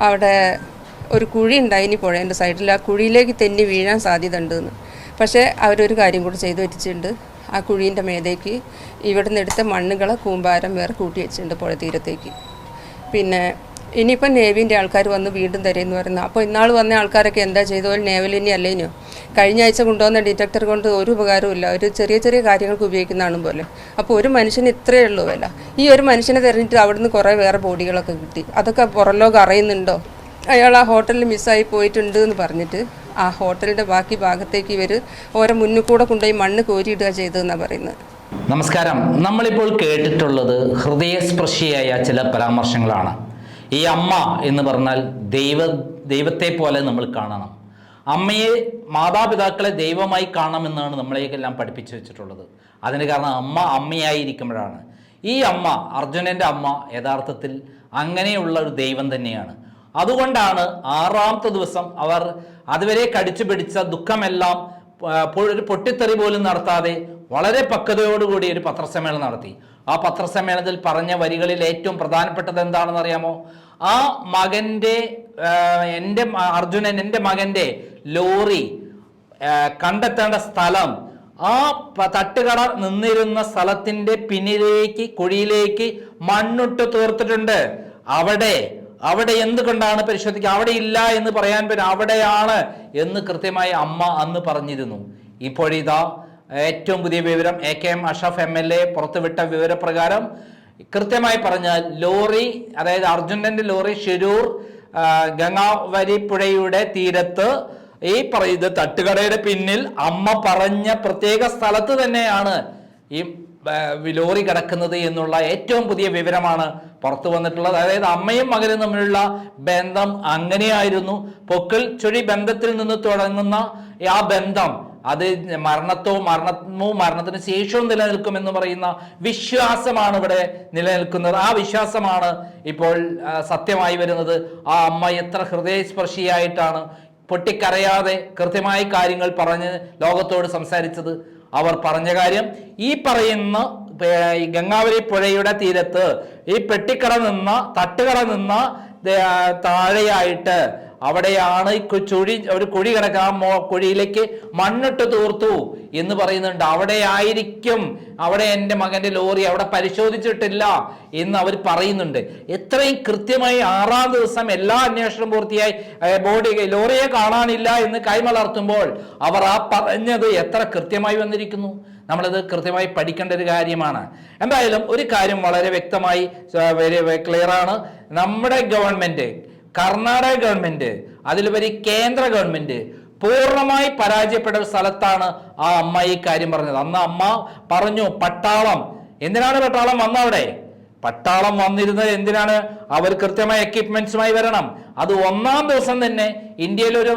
അവിടെ ഒരു കുഴി ഉണ്ടായിനി പുഴേൻ്റെ സൈഡിൽ. ആ കുഴിയിലേക്ക് തെന്നി വീഴാൻ സാധ്യത ഉണ്ടെന്ന്. പക്ഷേ അവരൊരു കാര്യം കൂടി ചെയ്തു വെച്ചിട്ടുണ്ട്. ആ കുഴീൻ്റെ മേലേക്ക് ഇവിടെ നിന്ന് എടുത്ത മണ്ണുകളെ കൂമ്പാരം വേറെ കൂട്ടി വെച്ചിട്ടുണ്ട് പുഴ തീരത്തേക്ക്. പിന്നെ ഇനിയിപ്പം നേവിൻ്റെ ആൾക്കാർ വന്ന് വീണ്ടും തരുമെന്ന് പറയുന്നത്. അപ്പോൾ ഇന്നാൾ വന്ന ആൾക്കാരൊക്കെ എന്താ ചെയ്തോ, നേവലിനി അല്ലേനോ? കഴിഞ്ഞ ആഴ്ച കൊണ്ടുവന്ന ഡിറ്റക്ടർ കൊണ്ട് ഒരു ഉപകാരമില്ല. ഒരു ചെറിയ ചെറിയ കാര്യങ്ങൾക്ക് ഉപയോഗിക്കുന്നതാണ് പോലെ. അപ്പോൾ ഒരു മനുഷ്യന് ഇത്രയേ ഉള്ളൂ വില. ഈ ഒരു മനുഷ്യനെ തിരഞ്ഞിട്ട് അവിടുന്ന് കുറേ വേറെ ബോഡികളൊക്കെ കിട്ടി. അതൊക്കെ പുറം ലോകം അറിയുന്നുണ്ടോ? അയാൾ ആ ഹോട്ടലിൽ മിസ്സായി പോയിട്ടുണ്ട് എന്ന് പറഞ്ഞിട്ട് ആ ഹോട്ടലിൻ്റെ ബാക്കി ഭാഗത്തേക്ക് ഇവർ ഓരോ മുന്നിൽ കൂടെ കൊണ്ടുപോയി മണ്ണ് കോരിയിടുക ചെയ്തതെന്നാണ് പറയുന്നത്. നമസ്കാരം. നമ്മളിപ്പോൾ കേട്ടിട്ടുള്ളത് ഹൃദയസ്പർശിയായ ചില പരാമർശങ്ങളാണ്. ഈ അമ്മ എന്ന് പറഞ്ഞാൽ ദൈവത്തെ പോലെ നമ്മൾ കാണണം. അമ്മയെ, മാതാപിതാക്കളെ ദൈവമായി കാണണമെന്നാണ് നമ്മളെയെല്ലാം പഠിപ്പിച്ചു വെച്ചിട്ടുള്ളത്. അതിന് കാരണം അമ്മ അമ്മയായിരിക്കുമ്പോഴാണ്. ഈ അമ്മ, അർജുനൻ്റെ അമ്മ, യഥാർത്ഥത്തിൽ അങ്ങനെയുള്ള ഒരു ദൈവം തന്നെയാണ്. അതുകൊണ്ടാണ് 6ാമത്തെ ദിവസം അവർ അതുവരെ കടിച്ചു പിടിച്ച ദുഃഖമെല്ലാം ഒരു പൊട്ടിത്തെറി പോലും നടത്താതെ വളരെ പക്വതയോടുകൂടി ഒരു പത്രസമ്മേളനം നടത്തി. ആ പത്രസമ്മേളനത്തിൽ പറഞ്ഞ വരികളിൽ ഏറ്റവും പ്രധാനപ്പെട്ടത് എന്താണെന്ന് അറിയാമോ? ആ മകൻ്റെ, എൻ്റെ മകൻ്റെ ലോറി കണ്ടെത്തേണ്ട സ്ഥലം, ആ തട്ടുകട നിന്നിരുന്ന സ്ഥലത്തിൻ്റെ പിന്നിലേക്ക്, കുഴിയിലേക്ക് മണ്ണിട്ട് തീർത്തിട്ടുണ്ട്. അവിടെ എന്തുകൊണ്ടാണ് പരിശോധിക്കുക? അവിടെ ഇല്ല എന്ന് പറയാൻ പറ്റും, അവിടെയാണ് എന്ന് കൃത്യമായി അമ്മ അന്ന് പറഞ്ഞിരുന്നു. ഇപ്പോഴിതാ ഏറ്റവും പുതിയ വിവരം, AKM അഷ്റഫ് MLA പുറത്തുവിട്ട വിവരപ്രകാരം കൃത്യമായി പറഞ്ഞാൽ ലോറി, അതായത് അർജുനന്റെ ലോറി ശിരൂർ ഗംഗാവരി പുഴയുടെ തീരത്ത് ഈ പറയുന്ന തട്ടുകടയുടെ പിന്നിൽ അമ്മ പറഞ്ഞ പ്രത്യേക സ്ഥലത്ത് തന്നെയാണ് ഈ ലോറി കിടക്കുന്നത് എന്നുള്ള ഏറ്റവും പുതിയ വിവരമാണ് പുറത്തു വന്നിട്ടുള്ളത്. അതായത് അമ്മയും മകനും തമ്മിലുള്ള ബന്ധം അങ്ങനെയായിരുന്നു. പൊക്കിൾ ചുഴി ബന്ധത്തിൽ നിന്ന് തുടങ്ങുന്ന ആ ബന്ധം അത് മരണത്തിന് ശേഷവും നിലനിൽക്കുമെന്ന് പറയുന്ന വിശ്വാസമാണ് ഇവിടെ നിലനിൽക്കുന്നത്. ആ വിശ്വാസമാണ് ഇപ്പോൾ സത്യമായി വരുന്നത്. ആ അമ്മ എത്ര ഹൃദയസ്പർശിയായിട്ടാണ് പൊട്ടിക്കരയാതെ കൃത്യമായി കാര്യങ്ങൾ പറഞ്ഞ് ലോകത്തോട് സംസാരിച്ചത്. അവർ പറഞ്ഞ കാര്യം, ഈ പറയുന്ന ഗംഗാവരി പുഴയുടെ തീരത്ത് ഈ തട്ടുകട നിന്ന താഴെയായിട്ട് അവിടെയാണ് ഒരു കുഴി കിടക്കുക. കുഴിയിലേക്ക് മണ്ണിട്ട് തീർത്തു എന്ന് പറയുന്നുണ്ട്. അവിടെ എൻ്റെ മകൻ്റെ ലോറി അവിടെ പരിശോധിച്ചിട്ടില്ല എന്ന് അവർ പറയുന്നുണ്ട്. എത്രയും കൃത്യമായി 6ാം ദിവസം എല്ലാ അന്വേഷണം പൂർത്തിയായി ലോറിയെ കാണാനില്ല എന്ന് കൈമലർത്തുമ്പോൾ അവർ ആ പറഞ്ഞത് എത്ര കൃത്യമായി വന്നിരിക്കുന്നു. നമ്മളത് കൃത്യമായി പഠിക്കേണ്ട ഒരു കാര്യമാണ്. എന്തായാലും ഒരു കാര്യം വളരെ വ്യക്തമായി ക്ലിയർ ആണ്. നമ്മുടെ ഗവൺമെന്റ്, കർണാടക ഗവൺമെന്റ്, അതിലുപരി കേന്ദ്ര ഗവൺമെന്റ് പൂർണ്ണമായി പരാജയപ്പെട്ട ഒരു സ്ഥലത്താണ് ആ അമ്മ ഈ കാര്യം പറഞ്ഞത്. അന്ന് അമ്മ പറഞ്ഞു, പട്ടാളം, എന്തിനാണ് പട്ടാളം വന്നവിടെ? പട്ടാളം വന്നിരുന്നത് എന്തിനാണ്? അവർ കൃത്യമായ എക്യുപ്മെന്റ്സുമായി വരണം. അത് 1ാം ദിവസം തന്നെ ഇന്ത്യയിൽ ഒരു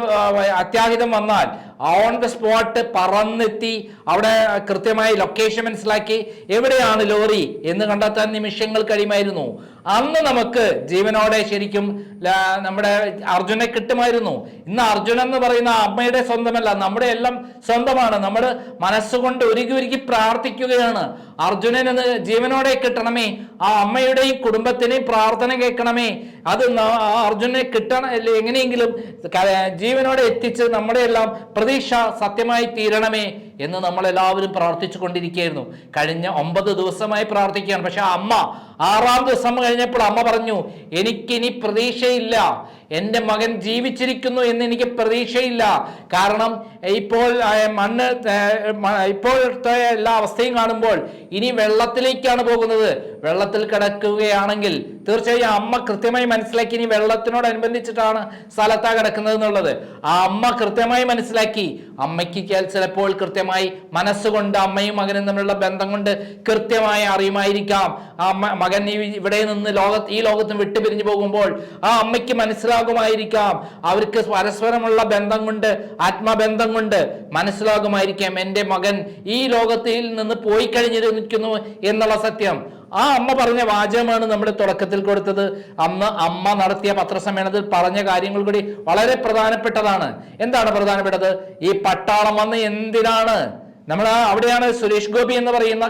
അത്യാഹിതം വന്നാൽ ഓൺ ദ സ്പോട്ട് പറന്നെത്തി അവിടെ കൃത്യമായി ലൊക്കേഷൻ മനസ്സിലാക്കി എവിടെയാണ് ലോറി എന്ന് കണ്ടെത്താൻ നിമിഷങ്ങൾ കഴിയുമായിരുന്നു. അന്ന് നമുക്ക് ജീവനോടെ ശരിക്കും നമ്മുടെ അർജുനെ കിട്ടുമായിരുന്നു. ഇന്ന് അർജുനൻ എന്ന് പറയുന്ന അമ്മയുടെ സ്വന്തമല്ല, നമ്മുടെ എല്ലാം സ്വന്തമാണ്. നമ്മൾ മനസ്സുകൊണ്ട് ഉരുകി പ്രാർത്ഥിക്കുകയാണ്, അർജുനൻ എന്ന് ജീവനോടെ കിട്ടണമേ, ആ അമ്മയുടെയും കുടുംബത്തിനെയും പ്രാർത്ഥന കേൾക്കണമേ, അത് അർജുനെ കിട്ടണം, എങ്ങനെയെങ്കിലും ജീവനോടെ എത്തിച്ച് നമ്മുടെ എല്ലാം പ്രതീക്ഷ സത്യമായി തീരണമേ എന്ന് നമ്മളെല്ലാവരും പ്രാർത്ഥിച്ചു കൊണ്ടിരിക്കുകയായിരുന്നു. കഴിഞ്ഞ 9 ദിവസമായി പ്രാർത്ഥിക്കുകയാണ്. പക്ഷെ അമ്മ 6ാം ദിവസം കഴിഞ്ഞപ്പോൾ അമ്മ പറഞ്ഞു, എനിക്കിനി പ്രതീക്ഷയില്ല, എൻ്റെ മകൻ ജീവിച്ചിരിക്കുന്നു എന്ന് എനിക്ക് പ്രതീക്ഷയില്ല. കാരണം ഇപ്പോഴത്തെ എല്ലാ അവസ്ഥയും കാണുമ്പോൾ ഇനി വെള്ളത്തിലേക്കാണ് പോകുന്നത്. വെള്ളത്തിൽ കിടക്കുകയാണെങ്കിൽ തീർച്ചയായും അമ്മ കൃത്യമായി മനസ്സിലാക്കി ഇനി വെള്ളത്തിനോടനുബന്ധിച്ചിട്ടാണ് സ്ഥലത്താ കിടക്കുന്നത് എന്നുള്ളത്. ആ അമ്മ കൃത്യമായി മനസ്സിലാക്കി. അമ്മയ്ക്ക് ചിലപ്പോൾ കൃത്യമായി മനസ്സുകൊണ്ട് അമ്മയും മകനും തമ്മിലുള്ള ബന്ധം കൊണ്ട് കൃത്യമായി അറിയുമായിരിക്കാം. ആ മകൻ ഇവിടെ നിന്ന് ഈ ലോകത്ത് വിട്ടുപിരിഞ്ഞു പോകുമ്പോൾ ആ അമ്മയ്ക്ക് മനസ്സിലാകുമായിരിക്കാം, അവർക്ക് പരസ്പരമുള്ള ബന്ധം കൊണ്ട്, ആത്മബന്ധം കൊണ്ട് മനസ്സിലാകുമായിരിക്കാം, എൻ്റെ മകൻ ഈ ലോകത്തിൽ നിന്ന് പോയി കഴിഞ്ഞിരിക്കുന്നു എന്നുള്ള സത്യം. ആ അമ്മ പറഞ്ഞ വാചകമാണ് നമ്മൾ തുടക്കത്തിൽ കൊടുത്തത്. അന്ന് അമ്മ നടത്തിയ പത്രസമ്മേളനത്തിൽ പറഞ്ഞ കാര്യങ്ങൾ കൂടി വളരെ പ്രധാനപ്പെട്ടതാണ്. എന്താണ് പ്രധാനപ്പെട്ടത്? ഈ പട്ടാളം വന്ന് എന്തിനാണ് നമ്മൾ അവിടെയാണ് സുരേഷ് ഗോപി എന്ന് പറയുന്ന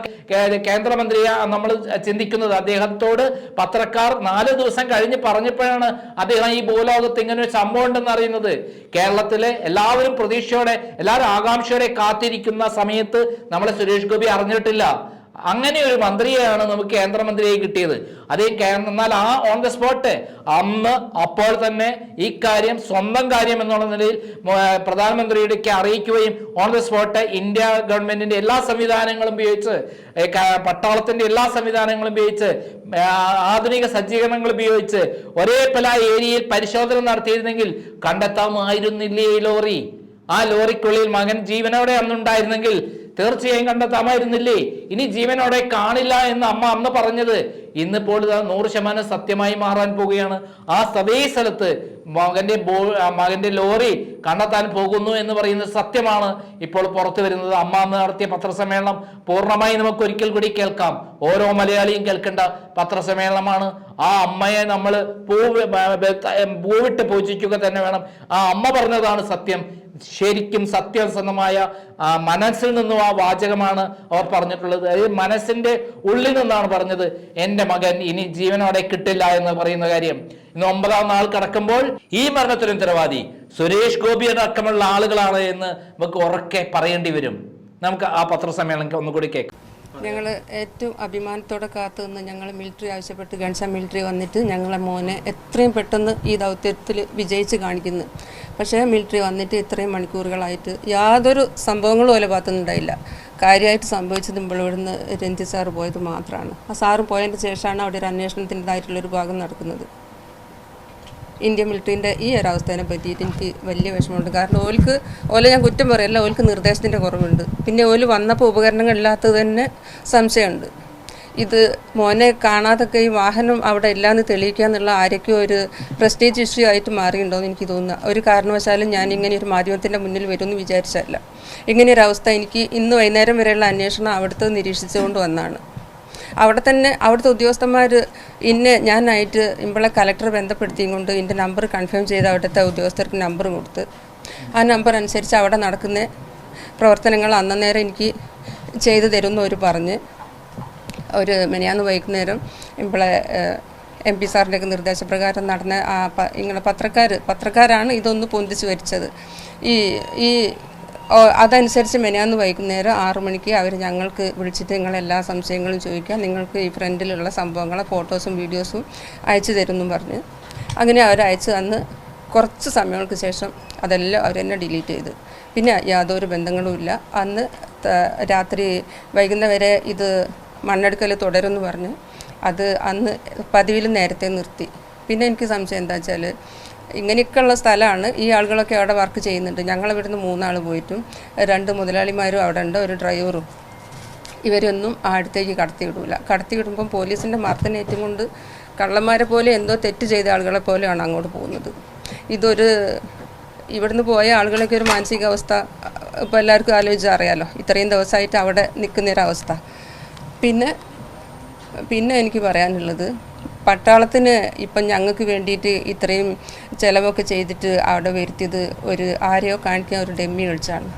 കേന്ദ്രമന്ത്രിയെ നമ്മൾ ചിന്തിക്കുന്നത്. അദ്ദേഹത്തോട് പത്രക്കാർ 4 ദിവസം കഴിഞ്ഞ് പറഞ്ഞപ്പോഴാണ് അദ്ദേഹം ഈ ഭൂലോകത്ത് ഇങ്ങനെ ഒരു സംഭവം ഉണ്ടെന്ന് അറിയുന്നത്. കേരളത്തിലെ എല്ലാവരും പ്രതീക്ഷയോടെ, എല്ലാവരും ആകാംക്ഷയോടെ കാത്തിരിക്കുന്ന സമയത്ത് നമ്മളെ സുരേഷ് ഗോപി അറിഞ്ഞിട്ടില്ല. അങ്ങനെ ഒരു മന്ത്രിയെയാണ് നമുക്ക് കേന്ദ്രമന്ത്രിയെ കിട്ടിയത്. അതേ എന്നാൽ ആ ഓൺ ദ സ്പോട്ട് അന്ന് അപ്പോൾ തന്നെ ഈ കാര്യം സ്വന്തം കാര്യം എന്നുള്ള നിലയിൽ പ്രധാനമന്ത്രിയുടെക്ക് അറിയിക്കുകയും ഓൺ ദ സ്പോട്ട് ഇന്ത്യ ഗവൺമെന്റിന്റെ എല്ലാ സംവിധാനങ്ങളും ഉപയോഗിച്ച്, പട്ടാളത്തിന്റെ എല്ലാ സംവിധാനങ്ങളും ഉപയോഗിച്ച്, ആധുനിക സജ്ജീകരണങ്ങൾ ഉപയോഗിച്ച് ഒരേ പല ഏരിയയിൽ പരിശോധന നടത്തിയിരുന്നെങ്കിൽ കണ്ടെത്താമായിരുന്നില്ലേ ഈ ലോറി? ആ ലോറിക്കുള്ളിൽ മകൻ ജീവനോടെ അന്നുണ്ടായിരുന്നെങ്കിൽ തീർച്ചയായും കണ്ടെത്താമായിരുന്നില്ലേ? ഇനി ജീവനോടെ കാണില്ല എന്ന് അമ്മ അന്ന് പറഞ്ഞത് ഇന്നിപ്പോൾ 100% സത്യമായി മാറാൻ പോവുകയാണ്. ആ അതേ സ്ഥലത്ത് മകന്റെ ലോറി കണ്ടെത്താൻ പോകുന്നു എന്ന് പറയുന്നത് സത്യമാണ് ഇപ്പോൾ പുറത്തു വരുന്നത്. അമ്മ അന്ന് നടത്തിയ പത്രസമ്മേളനം പൂർണ്ണമായി നമുക്ക് ഒരിക്കൽ കൂടി കേൾക്കാം. ഓരോ മലയാളിയും കേൾക്കേണ്ട പത്രസമ്മേളനമാണ്. ആ അമ്മയെ നമ്മൾ പൂവിട്ട് പൂജിക്കുക തന്നെ വേണം. ആ അമ്മ പറഞ്ഞതാണ് സത്യം. ശരിക്കും സത്യസന്ധമായ മനസ്സിൽ നിന്നും ആ വാചകമാണ് അവർ പറഞ്ഞിട്ടുള്ളത്. മനസ്സിന്റെ ഉള്ളിൽ നിന്നാണ് പറഞ്ഞത്, എൻ്റെ മകൻ ഇനി ജീവനോടെ കിട്ടില്ല എന്ന് പറയുന്ന കാര്യം. ഇന്ന് 9ാം നാൾ കടക്കുമ്പോൾ ഈ മരണത്തിന് ഉത്തരവാദി സുരേഷ് ഗോപി അടക്കമുള്ള ആളുകളാണ് എന്ന് നമുക്ക് ഉറക്കെ പറയേണ്ടി വരും. നമുക്ക് ആ പത്രസമ്മേളനം ഒന്നുകൂടി കേൾക്കാം. ഞങ്ങൾ ഏറ്റവും അഭിമാനത്തോടെ കാത്തുനിന്ന് ഞങ്ങൾ മിലിറ്ററി ആവശ്യപ്പെട്ട് ഗൺസ മിലിറ്ററി വന്നിട്ട് ഞങ്ങളെ മോനെ എത്രയും പെട്ടെന്ന് ഈ ദൗത്യത്തിൽ വിജയിച്ച് കാണിക്കുന്നു. പക്ഷേ മിലിറ്ററി വന്നിട്ട് ഇത്രയും മണിക്കൂറുകളായിട്ട് യാതൊരു സംഭവങ്ങളും ഓലെ ഭാഗത്തുനിന്നുണ്ടായില്ല. കാര്യമായിട്ട് സംഭവിച്ചത് ഇവിടുന്ന് രഞ്ജിത്ത് സാറ് പോയത് മാത്രമാണ്. ആ സാറ് പോയതിന് ശേഷമാണ് അവിടെ ഒരു അന്വേഷണത്തിൻ്റെതായിട്ടുള്ളൊരു ഭാഗം നടക്കുന്നത്. ഇന്ത്യൻ മിലിറ്ററിൻ്റെ ഈ ഒരവസ്ഥയെ പറ്റിയിട്ട് എനിക്ക് വലിയ വിഷമമുണ്ട്. കാരണം ഓലെ ഞാൻ കുറ്റം പറയല്ല, ഓൽക്ക് നിർദ്ദേശത്തിൻ്റെ കുറവുണ്ട്. പിന്നെ ഓല് വന്നപ്പോൾ ഉപകരണങ്ങളില്ലാത്തത് തന്നെ സംശയമുണ്ട്. ഇത് മോനെ കാണാതൊക്കെ ഈ വാഹനം അവിടെ ഇല്ലാന്ന് തെളിയിക്കുക എന്നുള്ള ആരൊക്കെയോ ഒരു പ്രസ്റ്റീജ് ഇഷ്യൂ ആയിട്ട് മാറിയിട്ടുണ്ടോയെന്ന് എനിക്ക് തോന്നുന്നു. ഒരു കാരണവശാലും ഞാൻ ഇങ്ങനെ ഒരു മാധ്യമത്തിൻ്റെ മുന്നിൽ വരുമെന്ന് വിചാരിച്ചല്ല. ഇങ്ങനെയൊരവസ്ഥ എനിക്ക് ഇന്ന് വൈകുന്നേരം വരെയുള്ള അന്വേഷണം അവിടുത്തെ നിരീക്ഷിച്ചുകൊണ്ട് വന്നാണ്. അവിടെ തന്നെ അവിടുത്തെ ഉദ്യോഗസ്ഥന്മാർ ഞാനായിട്ട് ഇമ്പളെ കലക്ടറെ ബന്ധപ്പെടുത്തിയും കൊണ്ട് എൻ്റെ നമ്പർ കൺഫേം ചെയ്ത് അവിടുത്തെ ഉദ്യോഗസ്ഥർക്ക് നമ്പർ കൊടുത്ത് ആ നമ്പർ അനുസരിച്ച് അവിടെ നടക്കുന്ന പ്രവർത്തനങ്ങൾ അന്നേരം എനിക്ക് ചെയ്തു തരുമെന്ന് അവർ പറഞ്ഞ് ഒരു മെനിയാന്ന് വൈകുന്നേരം ഇമ്പളെ MP സാറിൻ്റെയൊക്കെ നിർദ്ദേശപ്രകാരം നടന്ന ഇങ്ങനെ പത്രക്കാരാണ് ഇതൊന്ന് പൊന്തിച്ച് വരിച്ചത്. ഈ അതനുസരിച്ച് മെനിയാന്ന് വൈകുന്നേരം 6 മണിക്ക് അവർ ഞങ്ങൾക്ക് വിളിച്ചിട്ട് നിങ്ങളെല്ലാ സംശയങ്ങളും ചോദിക്കുക, നിങ്ങൾക്ക് ഈ ഫ്രണ്ടിലുള്ള സംഭവങ്ങളെ ഫോട്ടോസും വീഡിയോസും അയച്ചു തരുമെന്നും പറഞ്ഞ് അങ്ങനെ അവർ അയച്ചു തന്ന് കുറച്ച് സമയങ്ങൾക്ക് ശേഷം അതെല്ലാം അവർ തന്നെ ഡിലീറ്റ് ചെയ്ത്. പിന്നെ യാതൊരു ബന്ധങ്ങളുമില്ല. അന്ന് രാത്രി വൈകുന്നേരം വരെ ഇത് മണ്ണെടുക്കൽ തുടരുമെന്ന് പറഞ്ഞ് അത് അന്ന് പതിവിൽ നേരത്തെ നിർത്തി. പിന്നെ എനിക്ക് സംശയം എന്താ വെച്ചാൽ ഇങ്ങനെയൊക്കെയുള്ള സ്ഥലമാണ്. ഈ ആളുകളൊക്കെ അവിടെ വർക്ക് ചെയ്യുന്നുണ്ട്. ഞങ്ങളിവിടുന്ന് 3 ആൾ പോയിട്ടും 2 മുതലാളിമാരും അവിടെ ഉണ്ട്, ഒരു ഡ്രൈവറും. ഇവരൊന്നും അടുത്തേക്ക് കടത്തിവിടില്ല. കടത്തിവിടുമ്പം പോലീസിൻ്റെ മർദ്ദനേറ്റും കൊണ്ട് കള്ളന്മാരെ പോലെ എന്തോ തെറ്റ് ചെയ്ത ആളുകളെ പോലെയാണ് അങ്ങോട്ട് പോകുന്നത്. ഇവിടുന്ന് പോയ ആളുകളൊക്കെ ഒരു മാനസികാവസ്ഥ ഇപ്പോൾ എല്ലാവർക്കും ആലോചിച്ചാൽ അറിയാമല്ലോ. ഇത്രയും ദിവസമായിട്ട് അവിടെ നിൽക്കുന്നൊരവസ്ഥ. പിന്നെ എനിക്ക് പറയാനുള്ളത്, പട്ടാളത്തിന് ഇപ്പം ഞങ്ങൾക്ക് വേണ്ടിയിട്ട് ഇത്രയും ചിലവൊക്കെ ചെയ്തിട്ട് അവിടെ വരുത്തിയത് ആരെയോ കാണിക്കാൻ ഒരു ഡെമ്മി കളിച്ചാണ്.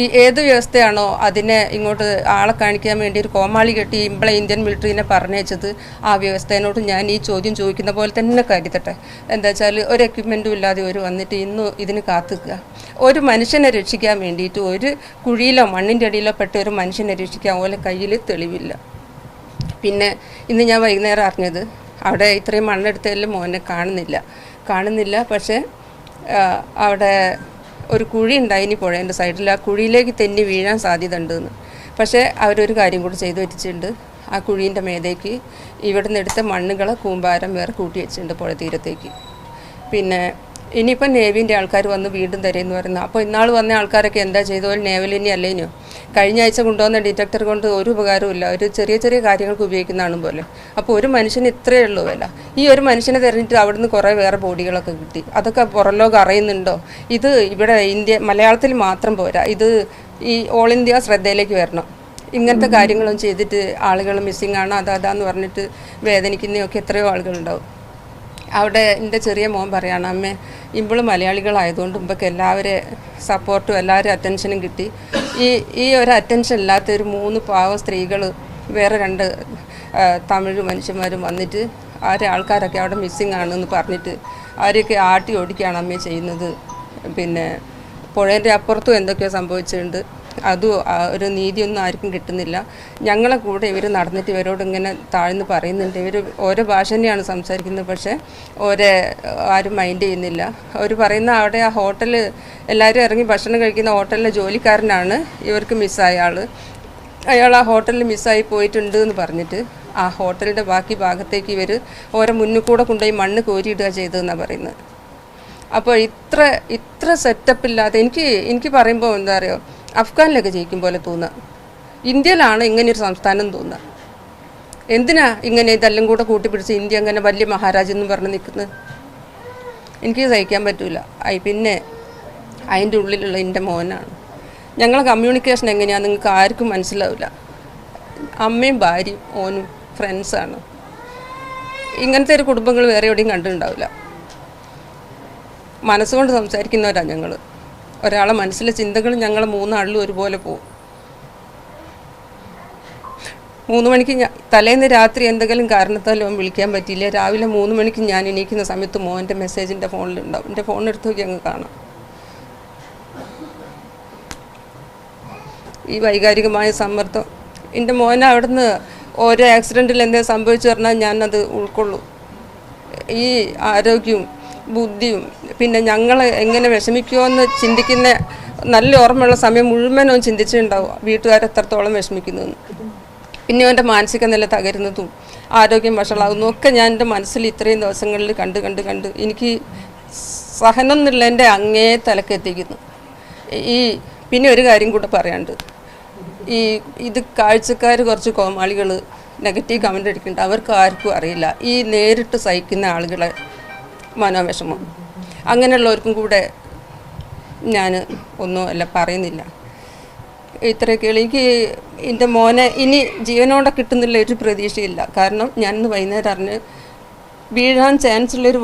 ഈ ഏത് വ്യവസ്ഥയാണോ അതിനെ ഇങ്ങോട്ട് ആളെ കാണിക്കാൻ വേണ്ടി ഒരു കോമാളി കെട്ടി ഇമ്പളെ ഇന്ത്യൻ മിലിറ്ററിനെ പറഞ്ഞയച്ചത്, ആ വ്യവസ്ഥേനോട് ഞാൻ ഈ ചോദ്യം ചോദിക്കുന്ന പോലെ തന്നെ കരുതട്ടെ. എന്താ വെച്ചാൽ ഒരു എക്യുപ്മെൻറ്റും ഇല്ലാതെ ഒരു വന്നിട്ട് ഇന്നും ഇതിന് കാത്തുക്കുക. ഒരു മനുഷ്യനെ രക്ഷിക്കാൻ വേണ്ടിയിട്ട് ഒരു കുഴിയിലോ മണ്ണിൻ്റെ അടിയിലോ പെട്ട ഒരു മനുഷ്യനെ രക്ഷിക്കാൻ പോലെ കയ്യിൽ തെളിവില്ല. പിന്നെ ഇന്ന് ഞാൻ വൈകുന്നേരം അറിഞ്ഞത് അവിടെ ഇത്രയും മണ്ണെടുത്തതിൽ മോനെ കാണുന്നില്ല. പക്ഷേ അവിടെ ഒരു കുഴി ഉണ്ടായിനി പുഴേൻ്റെ സൈഡിൽ. ആ കുഴിയിലേക്ക് തെന്നി വീഴാൻ സാധ്യത ഉണ്ടെന്ന്. പക്ഷേ അവരൊരു കാര്യം കൂടി ചെയ്തു വെച്ചിട്ടുണ്ട്. ആ കുഴീൻ്റെ മേതേക്ക് ഇവിടുന്ന് എടുത്ത മണ്ണുകളെ കൂമ്പാരം വേറെ കൂട്ടി വെച്ചിട്ടുണ്ട് പുഴ തീരത്തേക്ക്. പിന്നെ ഇനിയിപ്പം നേവിൻ്റെ ആൾക്കാർ വന്ന് വീണ്ടും തരുമെന്ന് പറയുന്നത്. അപ്പോൾ ഇന്നാൾ വന്ന ആൾക്കാരൊക്കെ എന്താ ചെയ്തോ, നേവലിനി അല്ലേനോ? കഴിഞ്ഞ ആഴ്ച കൊണ്ടുവന്ന ഡിറ്റക്ടർ കൊണ്ട് ഒരു ഉപകാരമില്ല. ഒരു ചെറിയ കാര്യങ്ങൾക്ക് ഉപയോഗിക്കുന്നതാണ് പോലെ. അപ്പോൾ ഒരു മനുഷ്യന് ഇത്രയേ ഉള്ളൂ വില. ഈ ഒരു മനുഷ്യനെ തിരഞ്ഞിട്ട് അവിടുന്ന് കുറേ വേറെ ബോഡികളൊക്കെ കിട്ടി. അതൊക്കെ പുറം ലോകം അറിയുന്നുണ്ടോ? ഇത് ഇവിടെ മലയാളത്തിൽ മാത്രം പോരാ, ഇത് ഈ ഓൾ ഇന്ത്യ ശ്രദ്ധയിലേക്ക് വരണം. ഇങ്ങനത്തെ കാര്യങ്ങളും ചെയ്തിട്ട് ആളുകൾ മിസ്സിങ് ആണ് അതാന്ന് പറഞ്ഞിട്ട് വേദനിക്കുന്നതൊക്കെ എത്രയോ ആളുകളുണ്ടാവും. അവിടെ എൻ്റെ ചെറിയ മോൻ പറയാണ്, അമ്മേ ഇമ്പോഴും മലയാളികളായതുകൊണ്ട് ഇമ്പൊക്കെ എല്ലാവരും സപ്പോർട്ടും എല്ലാവരും അറ്റൻഷനും കിട്ടി. ഈ ഒരു അറ്റൻഷൻ ഇല്ലാത്ത ഒരു 3 പാവ സ്ത്രീകൾ വേറെ 2 തമിഴ് മനുഷ്യന്മാരും വന്നിട്ട് ആൾക്കാരൊക്കെ അവിടെ മിസ്സിങ് ആണെന്ന് പറഞ്ഞിട്ട് ആരെയൊക്കെ ആട്ടി ഓടിക്കുകയാണ് അമ്മയെ ചെയ്യുന്നത്. പിന്നെ പുഴേൻ്റെ അപ്പുറത്തും എന്തൊക്കെയോ സംഭവിച്ചിട്ടുണ്ട്. അതും ഒരു നീതിയൊന്നും ആർക്കും കിട്ടുന്നില്ല. ഞങ്ങളെ കൂടെ ഇവർ നടന്നിട്ട് ഇവരോട് ഇങ്ങനെ താഴ്ന്ന് പറയുന്നുണ്ട്. ഇവർ ഓരോ ഭാഷ തന്നെയാണ് സംസാരിക്കുന്നത്, പക്ഷേ ആരും മൈൻഡ് ചെയ്യുന്നില്ല. അവർ പറയുന്ന അവിടെ ആ ഹോട്ടൽ എല്ലാവരും ഇറങ്ങി ഭക്ഷണം കഴിക്കുന്ന ഹോട്ടലിലെ ജോലിക്കാരനാണ് ഇവർക്ക് മിസ്സായ അയാൾ ആ ഹോട്ടലിൽ മിസ്സായി പോയിട്ടുണ്ട് എന്ന് പറഞ്ഞിട്ട് ആ ഹോട്ടലിൻ്റെ ബാക്കി ഭാഗത്തേക്ക് ഇവർ ഓരോ മുന്നിൽ കൂടെ കൊണ്ടുപോയി മണ്ണ് കോരിയിടുക ചെയ്തതെന്നാണ് പറയുന്നത്. അപ്പോൾ ഇത്ര സെറ്റപ്പില്ലാതെ എനിക്ക് പറയുമ്പോൾ എന്താ പറയുക, അഫ്ഗാനിലൊക്കെ ജയിക്കും പോലെ തോന്നുക. ഇന്ത്യയിലാണ് ഇങ്ങനെയൊരു സംസ്ഥാനം തോന്നുക. എന്തിനാ ഇങ്ങനെ ഇതെല്ലാം കൂടെ കൂട്ടിപ്പിടിച്ച് ഇന്ത്യ അങ്ങനെ വലിയ മഹാരാജ് എന്ന് പറഞ്ഞ് നിൽക്കുന്നത്? എനിക്ക് സഹിക്കാൻ പറ്റില്ല. പിന്നെ അതിൻ്റെ ഉള്ളിലുള്ള എൻ്റെ മോനാണ്. ഞങ്ങളെ കമ്മ്യൂണിക്കേഷൻ എങ്ങനെയാണ് നിങ്ങൾക്ക് ആർക്കും മനസ്സിലാവില്ല. അമ്മയും ഭാര്യയും ഓനും ഫ്രണ്ട്സാണ്. ഇങ്ങനത്തെ ഒരു കുടുംബങ്ങൾ വേറെ എവിടെയും കണ്ടിട്ടുണ്ടാവില്ല. മനസ്സുകൊണ്ട് സംസാരിക്കുന്നവരാണ് ഞങ്ങൾ. ഒരാളെ മനസ്സിലെ ചിന്തകൾ ഞങ്ങൾ 3 ആളിലും ഒരുപോലെ പോകും. 3 മണിക്ക് തലേന്ന് രാത്രി എന്തെങ്കിലും കാരണത്താൽ അവൻ വിളിക്കാൻ പറ്റിയില്ല. രാവിലെ 3 മണിക്ക് ഞാൻ എണീക്കുന്ന സമയത്ത് മോൻ്റെ മെസ്സേജ് എൻ്റെ ഫോണിലുണ്ടാവും. എൻ്റെ ഫോണെടുത്ത് നോക്കി അങ്ങ് കാണാം. ഈ വൈകാരികമായ സമ്മർദ്ദം എൻ്റെ മോനെ അവിടുന്ന് ഓരോ ആക്സിഡൻറ്റിൽ എന്തെങ്കിലും സംഭവിച്ചു പറഞ്ഞാൽ ഞാനത് ഉൾക്കൊള്ളും. ഈ ആരോഗ്യവും ബുദ്ധിയും പിന്നെ ഞങ്ങൾ എങ്ങനെ വിഷമിക്കുമോ എന്ന് ചിന്തിക്കുന്ന നല്ല ഓർമ്മയുള്ള സമയം മുഴുവനും ചിന്തിച്ചിട്ടുണ്ടാവും വീട്ടുകാരെത്രത്തോളം വിഷമിക്കുന്നതെന്ന്. പിന്നെ അവൻ്റെ മാനസിക നില തകരുന്നതും ആരോഗ്യം വഷളാകുന്നതും ഒക്കെ ഞാൻ എൻ്റെ മനസ്സിൽ ഇത്രയും ദിവസങ്ങളിൽ കണ്ട് എനിക്ക് സഹനം എന്നുള്ളതിൻ്റെ അങ്ങേ തലക്കെത്തിക്കുന്നു. പിന്നെ ഒരു കാര്യം കൂടെ പറയാണ്ട്, ഇത് കാഴ്ചക്കാർ കുറച്ച് കോമാളികൾ നെഗറ്റീവ് കമൻ്റ് അടിക്കുന്നുണ്ട്. അവർക്ക് ആർക്കും അറിയില്ല ഈ നേരിട്ട് സഹിക്കുന്ന ആളുകളെ മനോവിഷമം. അങ്ങനെയുള്ളവർക്കും കൂടെ ഞാൻ ഒന്നും അല്ല പറയുന്നില്ല. ഇത്രയൊക്കെയുള്ളൂ. എനിക്ക് എൻ്റെ മോനെ ഇനി ജീവനോടെ കിട്ടുന്നില്ല ഒരു പ്രതീക്ഷയില്ല. കാരണം ഞാനിന്ന് വൈകുന്നേരം അറിഞ്ഞ് വീഴാൻ ചാൻസ് ഉള്ളൊരു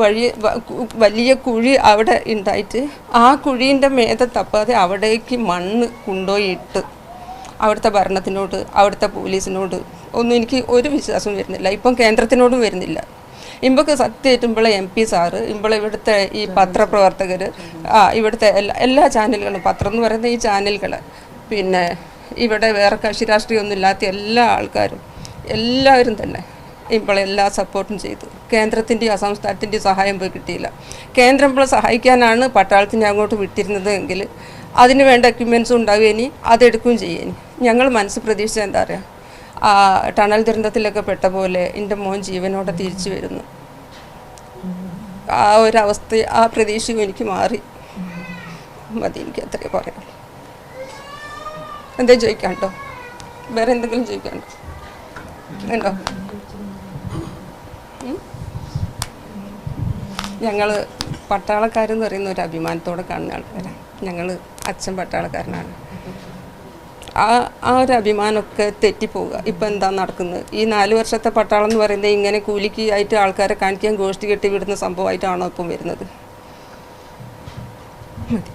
വലിയ കുഴി അവിടെ ഉണ്ടായിട്ട് ആ കുഴീൻ്റെ മേതെ തപ്പാതെ അവിടേക്ക് മണ്ണ് കൊണ്ടുപോയിട്ട് അവിടുത്തെ ഭരണത്തിനോട് അവിടുത്തെ പോലീസിനോട് ഒന്നും എനിക്ക് ഒരു വിശ്വാസം വരുന്നില്ല. ഇപ്പം കേന്ദ്രത്തിനോടും വരുന്നില്ല. ഇമ്പൊക്കെ സത്യമായിട്ടും ഇമ്പളെ MP സാറ്, ഇമ്പളെ ഇവിടുത്തെ ഈ പത്രപ്രവർത്തകർ, ഇവിടുത്തെ എല്ലാ ചാനലുകളും, പത്രം എന്ന് പറയുന്ന ഈ ചാനലുകൾ, പിന്നെ ഇവിടെ വേറെ കക്ഷി രാഷ്ട്രീയമൊന്നും ഇല്ലാത്ത എല്ലാ ആൾക്കാരും എല്ലാവരും തന്നെ ഇമ്പളെ എല്ലാ സപ്പോർട്ടും ചെയ്തു. കേന്ദ്രത്തിൻ്റെയും സംസ്ഥാനത്തിൻ്റെയും സഹായം പോയി കിട്ടിയില്ല. കേന്ദ്രം ഇപ്പോൾ സഹായിക്കാനാണ് പട്ടാളത്തിനെ അങ്ങോട്ട് വിട്ടിരുന്നത് എങ്കിൽ അതിന് വേണ്ട എക്യുപ്മെൻറ്റ്സും ഉണ്ടാവുകയിനി അതെടുക്കുകയും ചെയ്യേനി. ഞങ്ങൾ മനസ്സ് പ്രതീക്ഷിച്ച എന്താ പറയുക, ടണൽ ദുരന്തത്തിലൊക്കെ പെട്ട പോലെ എൻ്റെ മോൻ ജീവനോടെ തിരിച്ചു വരുന്നു. ആ ഒരവസ്ഥ, ആ പ്രതീക്ഷയും എനിക്ക് മാറി. മതി, എനിക്ക് അത്രയേ പറയാം. എന്തെങ്കിലും ചോദിക്കാണ്ടോ? വേറെ എന്തെങ്കിലും ചോദിക്കാണ്ടോ? ഉണ്ടോ? ഞങ്ങൾ പട്ടാളക്കാരെന്ന് പറയുന്ന ഒരു അഭിമാനത്തോടെ കാണുന്ന ആൾക്കാരാണ്. ഞങ്ങൾ അച്ഛൻ പട്ടാളക്കാരനാണ്. ആ ഒരു അഭിമാനമൊക്കെ തെറ്റിപ്പോവുക. ഇപ്പം എന്താ നടക്കുന്നത്? ഈ 4 വർഷത്തെ പട്ടാളം എന്ന് പറയുന്നത് ഇങ്ങനെ കൂലിക്ക് ആയിട്ട് ആൾക്കാരെ കാണിക്കാൻ ഗോഷ്ഠി കെട്ടി വിടുന്ന സംഭവമായിട്ടാണോ ഇപ്പം വരുന്നത്? മതി.